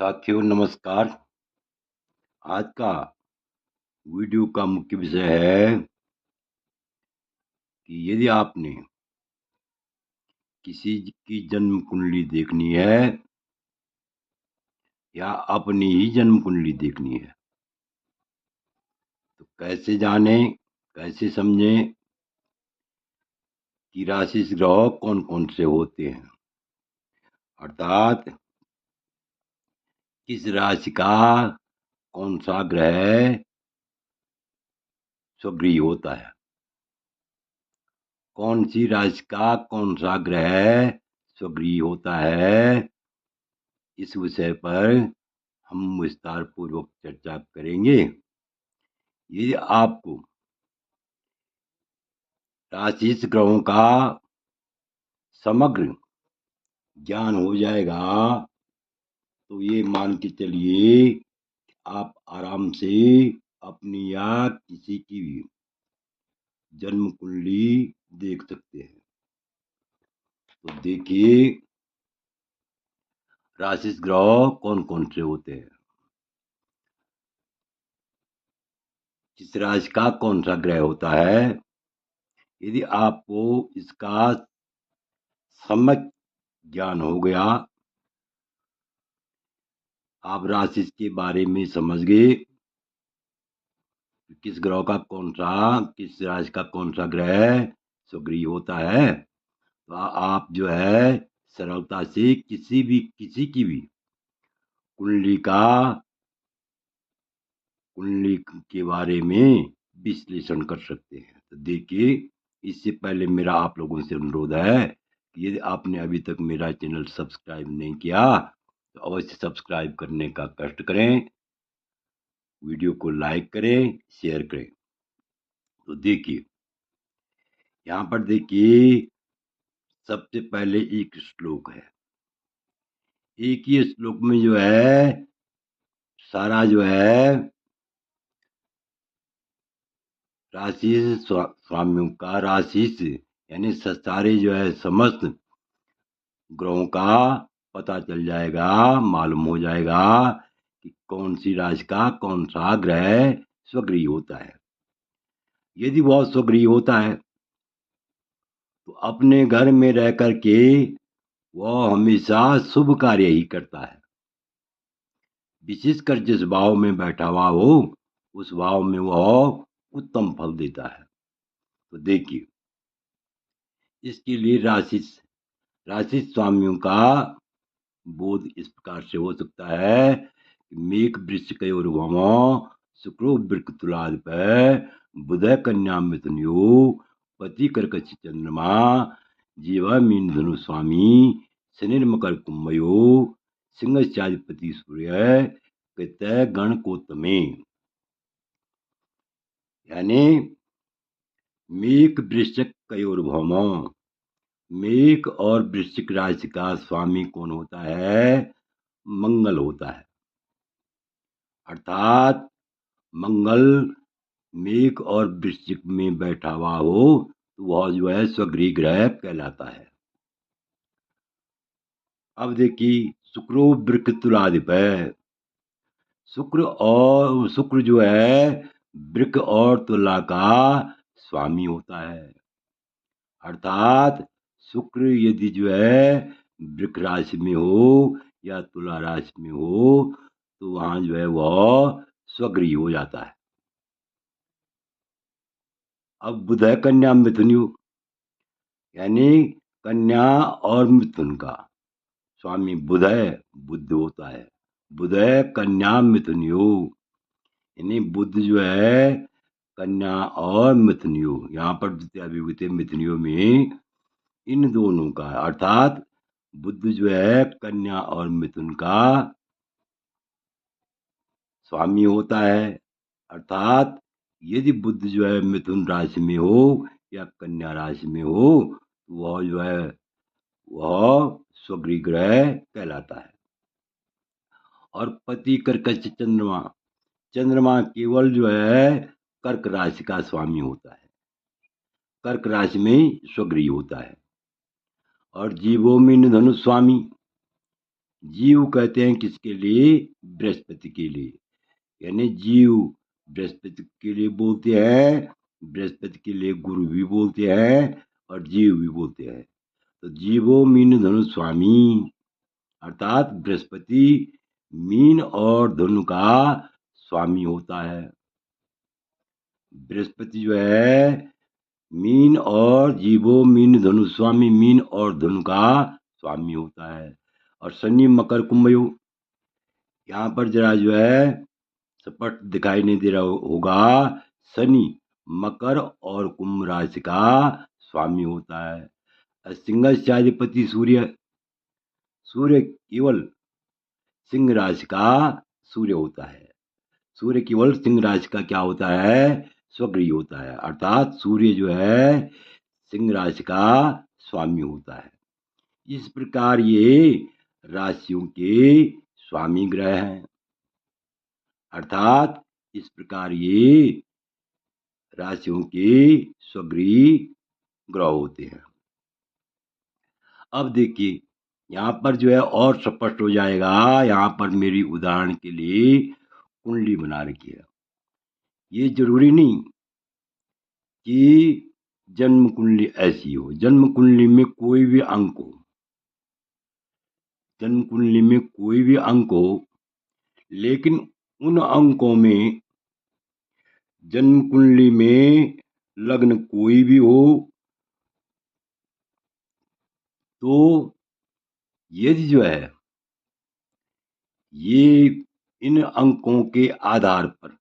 साथियों नमस्कार। आज का वीडियो का मुख्य विषय है कि यदि आपने किसी की जन्म कुंडली देखनी है या अपनी ही जन्म कुंडली देखनी है तो कैसे जाने, कैसे समझें कि राशि ग्रह कौन कौन से होते हैं, अर्थात किस राशि का कौन सा ग्रह स्वगृही होता है, कौन सी राशि का कौन सा ग्रह स्वगृही होता है। इस विषय पर हम विस्तार पूर्वक चर्चा करेंगे। यदि आपको राशि ग्रहों का समग्र ज्ञान हो जाएगा तो ये मान के चलिए आप आराम से अपनी या किसी की भी जन्म कुंडली देख सकते हैं। तो देखिए राशि ग्रह कौन कौन से होते हैं, किस राशि का कौन सा ग्रह होता है। यदि आपको इसका सम्यक ज्ञान हो गया, आप राशि के बारे में समझ गए किस ग्रह का कौन सा, किस राशि का कौन सा ग्रह स्वगृही होता है, तो आप जो है सरलता से किसी की भी कुंडली के बारे में विश्लेषण कर सकते हैं। तो देखिए, इससे पहले मेरा आप लोगों से अनुरोध है कि यदि आपने अभी तक मेरा चैनल सब्सक्राइब नहीं किया तो अवश्य सब्सक्राइब करने का कष्ट करें, वीडियो को लाइक करें, शेयर करें। तो देखिए यहाँ पर देखिए सबसे पहले एक श्लोक है। एक ही श्लोक में जो है सारा जो है राशि स्वामियों का राशि यानी सारे जो है समस्त ग्रहों का पता चल जाएगा, मालूम हो जाएगा कि कौन सी राशि का कौन सा ग्रह स्वगृही होता है। यदि वह स्वगृही होता है तो अपने घर में रह करके वह हमेशा शुभ कार्य ही करता है। विशेषकर जिस भाव में बैठा हुआ हो उस भाव में वह उत्तम फल देता है। तो देखिए इसके लिए राशि स्वामियों का बोध इस प्रकार से हो सकता है कि मेघ वृश्चिकयोर्भमो शुक्रो वृक तुलाधिप बुध कन्या मिथुन योग पति कर्कट चंद्रमा जीव मीन धनु स्वामी शनि मकर कुंभयो सिंह चाधिपति सूर्य कृत गण कोतमे, यानी मेघ वृश्चिक कयोर्भमो, मेघ और वृश्चिक राशि का स्वामी कौन होता है? मंगल होता है। अर्थात मंगल मेघ और वृश्चिक में बैठा हुआ हो तो वह जो है स्वगृही ग्रह कहलाता है। अब देखिए शुक्रो वृक तुलाधिप है। शुक्र जो है वृक और तुला का स्वामी होता है। अर्थात शुक्र यदि जो है वृक राशि में हो या तुला राशि में हो तो वहां जो है वह स्वगृही हो जाता है। अब बुध है कन्या मिथुन योग, यानी कन्या और मिथुन का स्वामी बुध है, बुध होता है। बुध है कन्या मिथुन योग, यानी बुध जो है कन्या और मिथुन योग, यहाँ पर द्वितीय मिथुन योग में इन दोनों का अर्थात बुध जो है कन्या और मिथुन का स्वामी होता है। अर्थात यदि बुध जो है मिथुन राशि में हो या कन्या राशि में हो तो वह जो है वह स्वगृही ग्रह कहलाता है। और पति कर्कट चंद्रमा, चंद्रमा केवल जो है कर्क राशि का स्वामी होता है, कर्क राशि में स्वगृही होता है। और जीवो मीन धनु स्वामी, जीव कहते हैं किसके लिए? बृहस्पति के लिए। यानी जीव बृहस्पति के लिए बोलते हैं, बृहस्पति के लिए गुरु भी बोलते हैं और जीव भी बोलते हैं। तो जीवो मीन धनु स्वामी, अर्थात बृहस्पति मीन और धनु का स्वामी होता है। बृहस्पति जो है मीन और जीवो मीन धनु स्वामी, मीन और धनु का स्वामी होता है। और शनि मकर कुंभ योग, यहाँ पर जरा जो है स्पष्ट दिखाई नहीं दे रहा होगा, शनि मकर और कुंभ राशि का स्वामी होता है। सिंहाधिपति सूर्य, सूर्य केवल सिंह राशि का सूर्य होता है। सूर्य केवल सिंह राशि का क्या होता है? स्वगृही होता है, अर्थात सूर्य जो है सिंह राशि का स्वामी होता है। इस प्रकार ये राशियों के स्वामी ग्रह हैं, अर्थात इस प्रकार ये राशियों के स्वगृही ग्रह होते हैं। अब देखिए यहाँ पर जो है और स्पष्ट हो जाएगा। यहाँ पर मेरी उदाहरण के लिए कुंडली बना रखी है। ये जरूरी नहीं कि जन्म कुंडली ऐसी हो, जन्म कुंडली में कोई भी अंक हो, जन्म कुंडली में कोई भी अंक हो, लेकिन उन अंकों में जन्म कुंडली में लग्न कोई भी हो, तो यदि जो है ये इन अंकों के आधार पर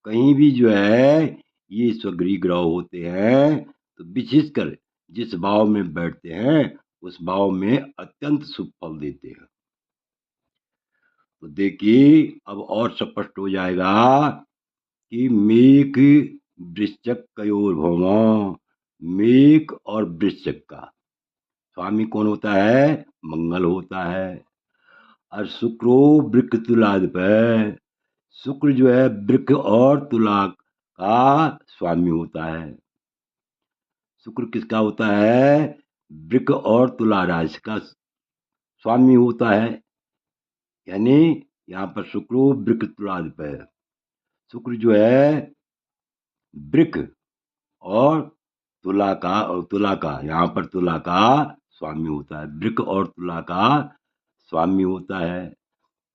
कहीं भी जो है ये स्वगृही ग्रह होते हैं, तो विशेषकर जिस भाव में बैठते हैं उस भाव में अत्यंत शुभ फल देते हैं। तो देखिए अब और स्पष्ट हो जाएगा कि मेघ वृश्चिक कयोर भौमो, मेघ और वृश्चिक का स्वामी कौन होता है? मंगल होता है। और शुक्रो वृक तुलाधिपति, शुक्र जो है वृक और तुला का स्वामी होता है। शुक्र किसका होता है? वृक और तुला राशि का स्वामी होता है। यानी यहाँ पर शुक्रो वृक तुलाधिपति, शुक्र जो है वृक और तुला का यहाँ पर तुला का स्वामी होता है, वृक और तुला का स्वामी होता है।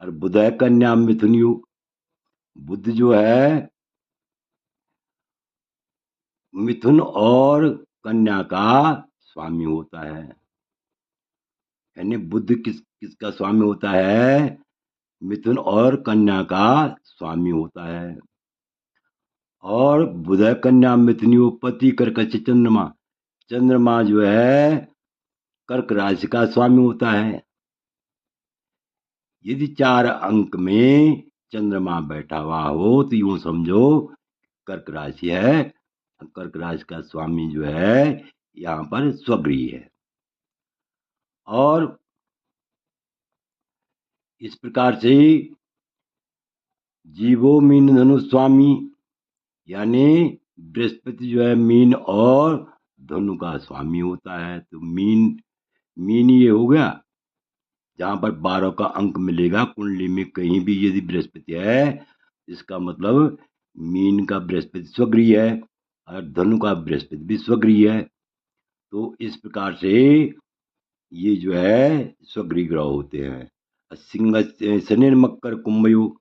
और बुध है कन्या मिथुन योग, बुध जो है मिथुन और कन्या का स्वामी होता है। यानी बुध किसका स्वामी होता है? मिथुन और कन्या का स्वामी होता है। और बुध कन्या मिथुन योग, पति कर्क से चंद्रमा, चंद्रमा जो है कर्क राशि का स्वामी होता है। यदि 4 अंक में चंद्रमा बैठा हुआ हो तो यूं समझो कर्क राशि है, कर्क राशि का स्वामी जो है यहाँ पर स्वगृही है। और इस प्रकार से जीवो मीन धनु स्वामी, यानी बृहस्पति जो है मीन और धनु का स्वामी होता है। तो मीन ये हो गया जहाँ पर 12 का अंक मिलेगा कुंडली में कहीं भी यदि बृहस्पति है, इसका मतलब मीन का बृहस्पति स्वगृही है और धनु का बृहस्पति भी स्वगृही है। तो इस प्रकार से ये जो है स्वगृही ग्रह होते हैं। सिंह शनि मकर कुंभ योग,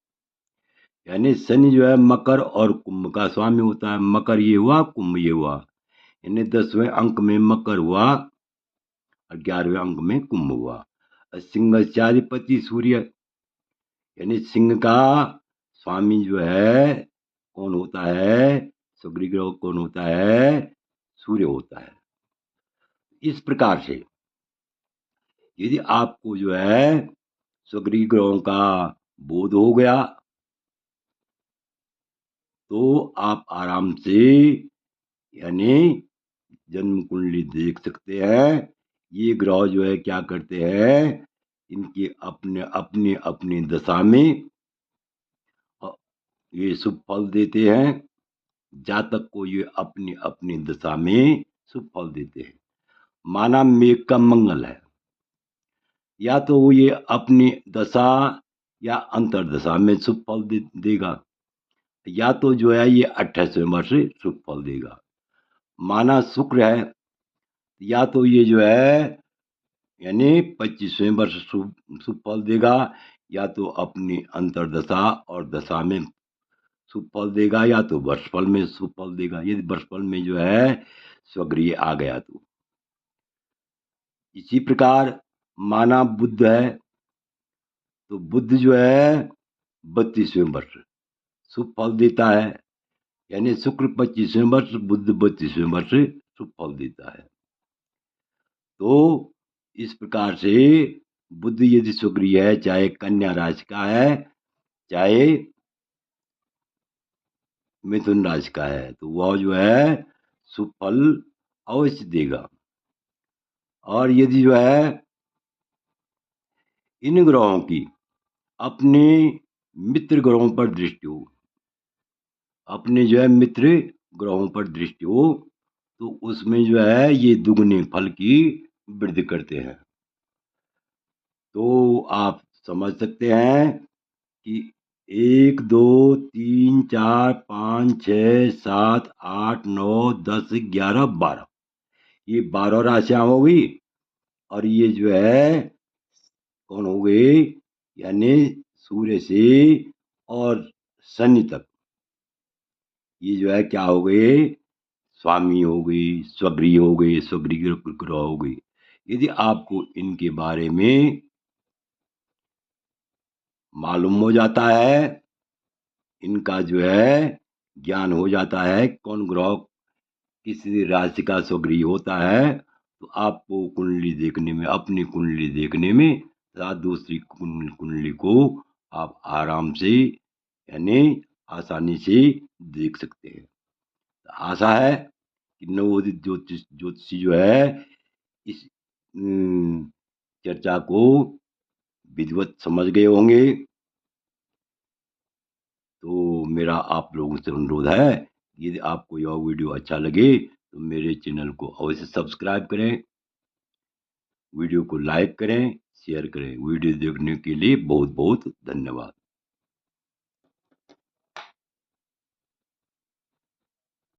यानी शनि जो है मकर और कुंभ का स्वामी होता है। मकर ये हुआ, कुंभ ये हुआ, यानी 10वें अंक में मकर हुआ और 11वें अंक में कुंभ हुआ। सिंहाधिपति सूर्य, यानी सिंह का स्वामी जो है कौन होता है? स्वगृही ग्रह कौन होता है? सूर्य होता है। इस प्रकार से यदि आपको जो है स्वगृही ग्रहों का बोध हो गया तो आप आराम से यानी जन्म कुंडली देख सकते हैं। ये ग्रह जो है क्या करते हैं, इनकी अपने अपनी अपनी दशा में ये शुभ फल देते हैं। जातक को ये अपनी अपनी दशा में शुभ फल देते हैं। माना मेघ का मंगल है, या तो वो ये अपनी दशा या अंतर्दशा में शुभ फल देगा, या तो जो है ये 28वें वर्ष शुभ फल देगा। माना शुक्र है, या तो ये जो है यानी 25वें वर्ष शुभ शुभ फल देगा, या तो अपनी अंतर्दशा और दशा में शुभ फल देगा, या तो वर्षफल में शुभ फल देगा। यदि वर्षफल में जो है स्वगृह आ गया तो इसी प्रकार माना बुध है, तो बुध जो है 32वें वर्ष शुभ फल देता है, यानी शुक्र 25वें वर्ष, बुध 32वें वर्ष शुभ फल देता है। तो इस प्रकार से बुध यदि स्वगृह है, चाहे कन्या राशि का है, चाहे मिथुन राशि का है, तो वह जो है शुभ फल अवश्य देगा। और यदि जो है इन ग्रहों की अपने मित्र ग्रहों पर दृष्टि हो, अपने जो है मित्र ग्रहों पर दृष्टि हो, तो उसमें जो है ये दुगने फल की वृद्धि करते हैं। तो आप समझ सकते हैं कि 1 2 3 4 5 6 7 8 9 10 11 12, ये 12 राशियां हो गई। और ये जो है कौन हो गई, यानी सूर्य से और शनि तक, ये जो है क्या हो गए, स्वामी हो गई, स्वगृह हो गई, स्वगृह ग्रह हो गई। यदि आपको इनके बारे में मालूम हो जाता है, इनका जो है ज्ञान हो जाता है, कौन ग्रह किसी राशि का स्वगृह होता है, तो आपको कुंडली देखने में, अपनी कुंडली देखने में तथा दूसरी कुंडली को आप आराम से यानी आसानी से देख सकते हैं। तो आशा है कि नवोदित ज्योतिषी जो है इस चर्चा को विधिवत समझ गए होंगे। तो मेरा आप लोगों से अनुरोध है, यदि आपको यह वीडियो अच्छा लगे तो मेरे चैनल को अवश्य सब्सक्राइब करें, वीडियो को लाइक करें, शेयर करें। वीडियो देखने के लिए बहुत बहुत धन्यवाद।